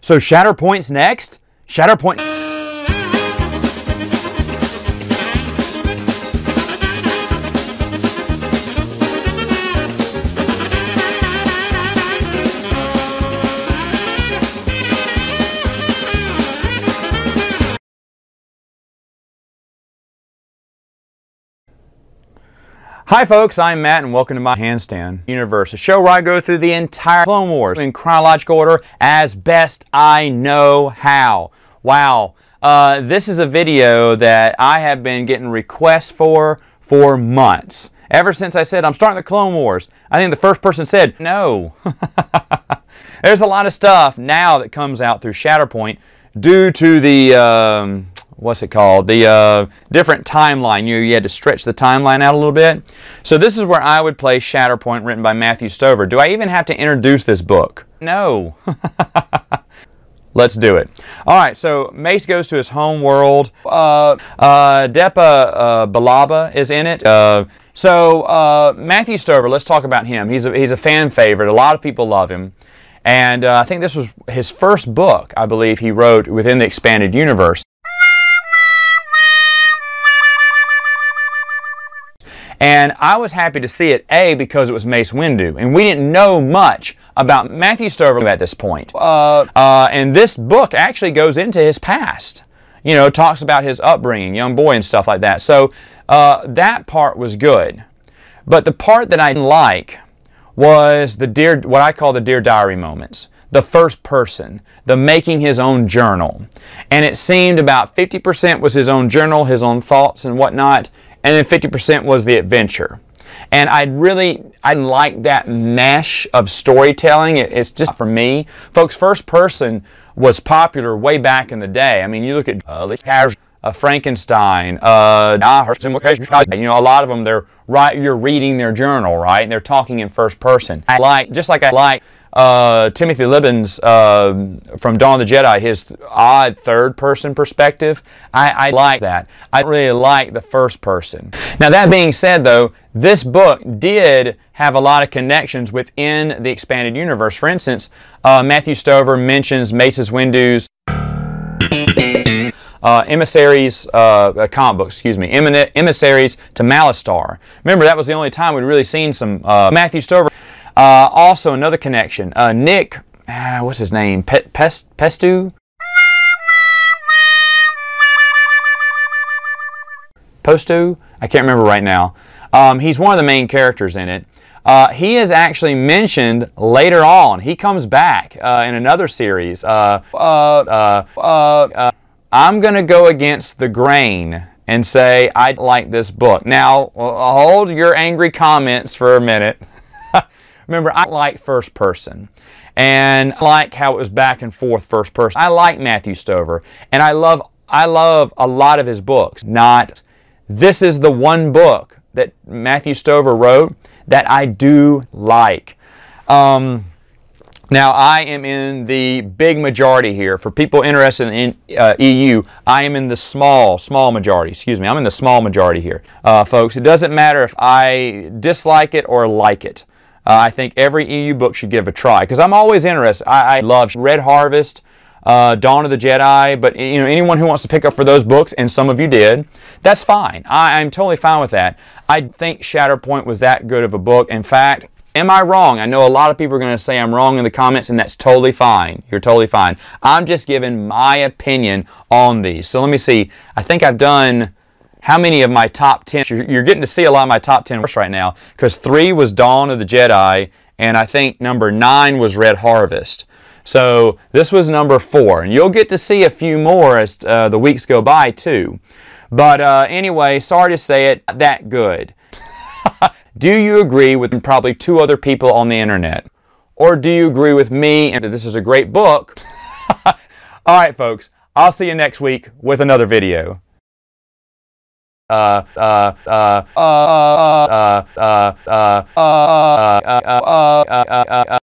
So Shatterpoint's next? Shatterpoint... Hi folks, I'm Matt and welcome to my Handstand Universe, a show where I go through the entire Clone Wars in chronological order as best I know how. Wow, this is a video that I have been getting requests for months. Ever since I said I'm starting the Clone Wars, I think the first person said no. There's a lot of stuff now that comes out through Shatterpoint due to the what's it called? The different timeline. You had to stretch the timeline out a little bit. So this is where I would place Shatterpoint, written by Matthew Stover. Do I even have to introduce this book? No. Let's do it. All right, so Mace goes to his home world. Depa Billaba is in it. Matthew Stover, let's talk about him. He's a fan favorite. A lot of people love him. And I think this was his first book, I believe, he wrote within the expanded universe. And I was happy to see it, A, because it was Mace Windu, and we didn't know much about Matthew Stover at this point. And this book actually goes into his past. You know, talks about his upbringing, young boy and stuff like that. So that part was good. But the part that I didn't like was what I call the Dear Diary moments. The first person, the making his own journal. And it seemed about 50% was his own journal, his own thoughts and whatnot, and then 50% was the adventure. And I like that mesh of storytelling. It's just for me. Folks, first person was popular way back in the day. I mean, you look at Frankenstein, you know, a lot of them, you're reading their journal, right? And they're talking in first person. Just like I like Timothy Libbins from Dawn of the Jedi, his odd third-person perspective. I like that. I really like the first person. Now, that being said, though, this book did have a lot of connections within the expanded universe. For instance, Matthew Stover mentions Mace Windu's emissaries, comic books, excuse me, emissaries to Malastare. Remember, that was the only time we'd really seen some Matthew Stover. Also, another connection. Nick, what's his name? Pestu? Postu? I can't remember right now. He's one of the main characters in it. He is actually mentioned later on. He comes back in another series. I'm going to go against the grain and say I like this book. Now, hold your angry comments for a minute. Remember, I like first person, and I like how it was back and forth first person. I like Matthew Stover, and I love a lot of his books. This is the one book that Matthew Stover wrote that I do like. Now, I am in the big majority here. For people interested in EU, I am in the small majority. Excuse me, I'm in the small majority here. Folks, it doesn't matter if I dislike it or like it. I think every EU book should give a try, because I'm always interested. I love Red Harvest, Dawn of the Jedi, but you know, anyone who wants to pick up for those books, and some of you did, that's fine. I'm totally fine with that. I think Shatterpoint was that good of a book. In fact, am I wrong? I know a lot of people are going to say I'm wrong in the comments, and that's totally fine. You're totally fine. I'm just giving my opinion on these. So let me see. I think I've done... how many of my top 10? You're getting to see a lot of my top 10 right now, because 3 was Dawn of the Jedi, and I think number 9 was Red Harvest. So this was number 4, and you'll get to see a few more as the weeks go by too. But anyway, sorry to say it, that good. Do you agree with probably 2 other people on the internet? Or do you agree with me and that this is a great book? All right, folks, I'll see you next week with another video.